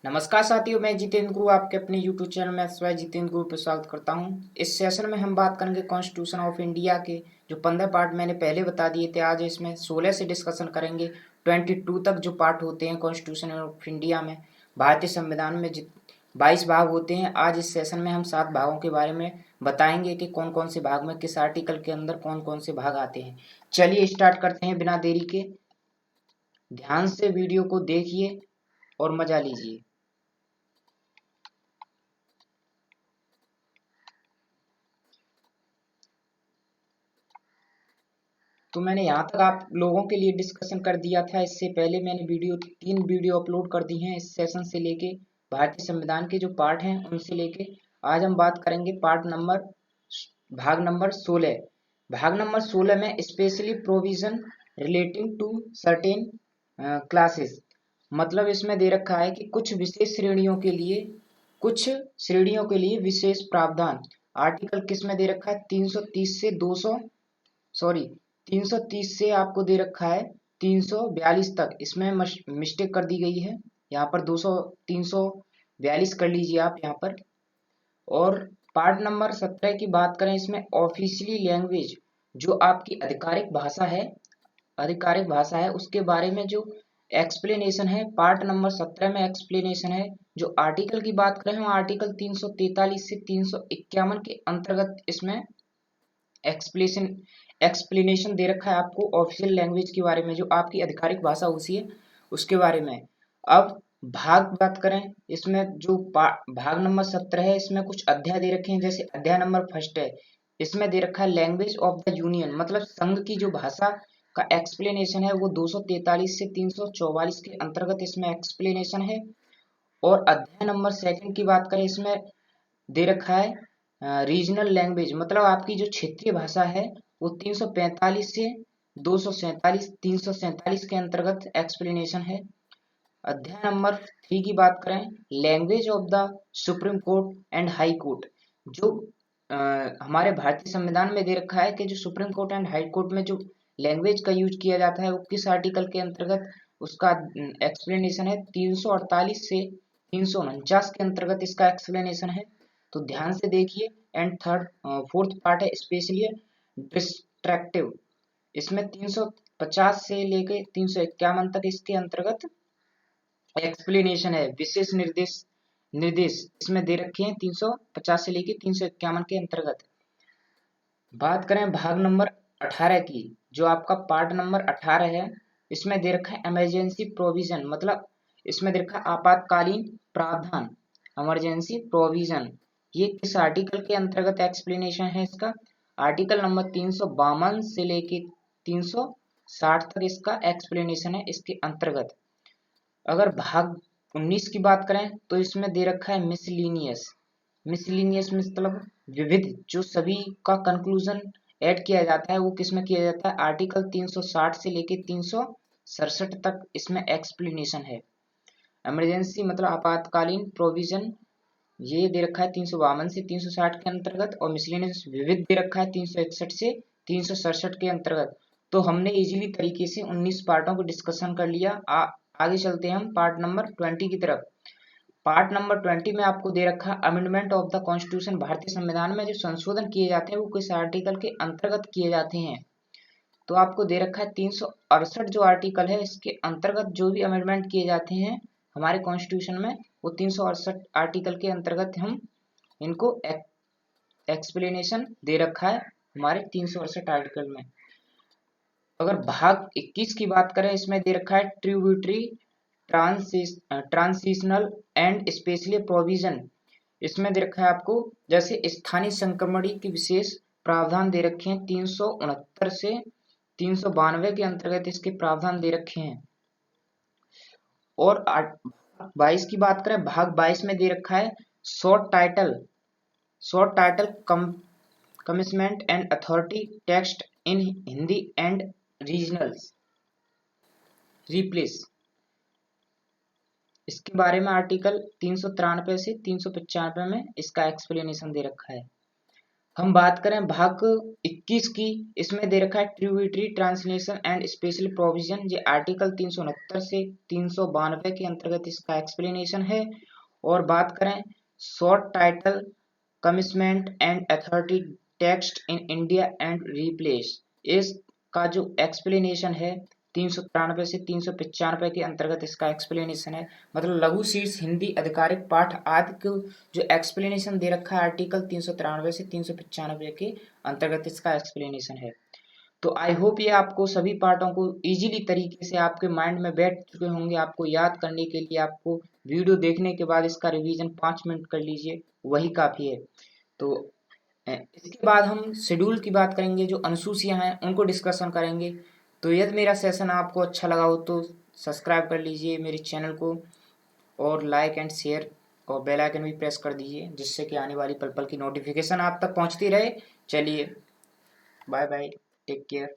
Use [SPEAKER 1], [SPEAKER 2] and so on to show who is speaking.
[SPEAKER 1] नमस्कार साथियों, मैं जितेंद्र गुरु आपके अपने YouTube चैनल में स्वयं जितेंद्र गुरु पे स्वागत करता हूं। इस सेशन में हम बात करेंगे कॉन्स्टिट्यूशन ऑफ इंडिया के जो 15 पार्ट मैंने पहले बता दिए थे। आज इसमें 16 से डिस्कशन करेंगे। 22 तक जो पार्ट होते हैं कॉन्स्टिट्यूशन ऑफ इंडिया में, भारतीय संविधान में 22 भाग होते हैं। आज इस सेशन में हम 7 भागों के बारे में बताएंगे कि कौन कौन से भाग में किस आर्टिकल के अंदर कौन कौन से भाग आते हैं। चलिए स्टार्ट करते हैं बिना देरी के। ध्यान से वीडियो को देखिए और मजा लीजिए। तो मैंने यहाँ तक आप लोगों के लिए डिस्कशन कर दिया था। इससे पहले मैंने 3 वीडियो अपलोड कर दी हैं इस सेशन से लेके भारतीय संविधान के जो पार्ट हैं उनसे लेके। आज हम बात करेंगे भाग नंबर 16। भाग नंबर 16 में specially provision relating to certain classes, मतलब इसमें दे रखा है कि कुछ श्रेणियों के लिए विशेष प्रावधान। आर्टिकल किस में दे रखा है? 330 से आपको दे रखा है 342 तक। इसमें मिस्टेक कर दी गई है, यहाँ पर 342 कर लीजिए आप यहाँ पर। और पार्ट नंबर 17 की बात करें, इसमें ऑफिशियली लैंग्वेज जो आपकी आधिकारिक भाषा है उसके बारे में जो एक्सप्लेनेशन है, पार्ट नंबर 17 में एक्सप्लेनेशन है। जो आर्टिकल की बात करें हम आर्टिकल 343 से 351 के अंतर्गत इसमें एक्सप्लेनेशन दे रखा है आपको ऑफिशियल लैंग्वेज के बारे में, जो आपकी आधिकारिक भाषा उसी है उसके बारे में। अब भाग बात करें, इसमें जो भाग नंबर 17 है इसमें कुछ अध्याय दे रखे हैं। जैसे अध्याय नंबर 1 है, इसमें दे रखा है लैंग्वेज ऑफ द यूनियन, मतलब संघ की जो भाषा का एक्सप्लेनेशन है वो 243 से 344 के अंतर्गत इसमें एक्सप्लेनेशन है। और अध्याय नंबर 2 की बात करें, इसमें दे रखा है रीजनल लैंग्वेज, मतलब आपकी जो क्षेत्रीय भाषा है वो 345 से 347 के अंतर्गत एक्सप्लेनेशन है। अध्याय नंबर 3 की बात करें, language of the supreme court and high court, जो हमारे भारतीय संविधान में दे रखा है कि जो supreme court and high court में जो लैंग्वेज का यूज किया जाता है वो किस आर्टिकल के अंतर्गत, उसका एक्सप्लेनेशन है 348 से 349 के अंतर्गत इसका एक्सप्लेनेशन है। तो ध्यान से देखिए। एंड फोर्थ पार्ट है स्पेशली डिस्ट्रक्टिव, इसमें 350 से लेके 351 तक इसके अंतर्गत एक्सप्लेनेशन है। विशेष निर्देश इसमें दे रखे हैं 350 से लेके 351 के अंतर्गत। बात करें भाग नंबर 18 की, जो आपका पार्ट नंबर 18 है, इसमें दे रखा है इमरजेंसी प्रोविजन, मतलब इसमें दे रखा है आपातकालीन प्रावधान, इमरजेंसी प्रोविजन। ये किस आर्टिकल के अंतर्गत एक्सप्लेनेशन है इसका? आर्टिकल नंबर 352 से लेके 360 तक इसका एक्सप्लेनेशन है इसके अंतर्गत। अगर भाग 19 की बात करें तो इसमें दे रखा है मिसलिनियस मतलब विविध, जो सभी का कंक्लूजन ऐड किया जाता है वो किसमें किया जाता है? आर्टिकल 360 से लेके 367 तक इसमें एक्सप्लेनेशन है। इमरजेंसी मतलब आपातकालीन प्रोविजन ये दे रखा है 352 से 360 के अंतर्गत, और मिसलेनियस विविध दे रखा है 361 से 367 के अंतर्गत। तो हमने इजीली तरीके से 19 पार्टों को डिस्कशन कर लिया। आगे चलते हैं हम पार्ट नंबर 20 की तरफ। पार्ट नंबर 20 में आपको दे रखा है अमेंडमेंट ऑफ द कॉन्स्टिट्यूशन, भारतीय संविधान में जो संशोधन किए जाते हैं वो किस आर्टिकल के अंतर्गत किए जाते हैं? तो आपको दे रखा है 368 जो आर्टिकल है इसके अंतर्गत जो भी अमेंडमेंट किए जाते हैं हमारे कॉन्स्टिट्यूशन में, वो 368 आर्टिकल के अंतर्गत हम इनको एक्सप्लेनेशन दे रखा है हमारे 368 आर्टिकल में। अगर भाग 21 की बात करें, इसमें दे रखा है tributary transitional and specially provision, इसमें दे रखा है आपको जैसे स्थानीय संक्रमणी के विशेष प्रावधान दे रखे हैं 369 से 392 के अंतर्गत इसके प्रावधान दे रखे हैं। और 22 की बात करें, भाग 22 में दे रखा है short title commitment and authority text in Hindi and regionals replace, इसके बारे में आर्टिकल 393 से 395 में इसका एक्सप्लेनेशन दे रखा है। हम बात करें भाग 21 की इसमें दे रखा है tributary translation and special provision, ये आर्टिकल 369 से 392 के अंतर्गत इसका एक्सप्लेनेशन है। और बात करें short title commitment and authority text in India and replace, इसका जो एक्सप्लेनेशन है 393 से 395 के अंतर्गत इसका एक्सप्लेनेशन है। मतलब लघु शीर्ष हिंदी आधिकारिक पाठ आदि को जो एक्सप्लेनेशन दे रखा है आर्टिकल 393 से 395 के अंतर्गत इसका एक्सप्लेनेशन है। तो आई होप ये आपको सभी पार्टों को इजीली तरीके से आपके माइंड में बैठ चुके होंगे। आपको याद करने के लिए आपको वीडियो देखने के बाद इसका रिवीजन 5 मिनट कर लीजिए, वही काफ़ी है। तो इसके बाद हम शेड्यूल की बात करेंगे, जो अनुसूचियां हैं उनको डिस्कशन करेंगे। तो यदि मेरा सेशन आपको अच्छा लगा हो तो सब्सक्राइब कर लीजिए मेरे चैनल को, और लाइक एंड शेयर और बेल आइकन भी प्रेस कर दीजिए, जिससे कि आने वाली पल पल की नोटिफिकेशन आप तक पहुंचती रहे। चलिए, बाय बाय, टेक केयर।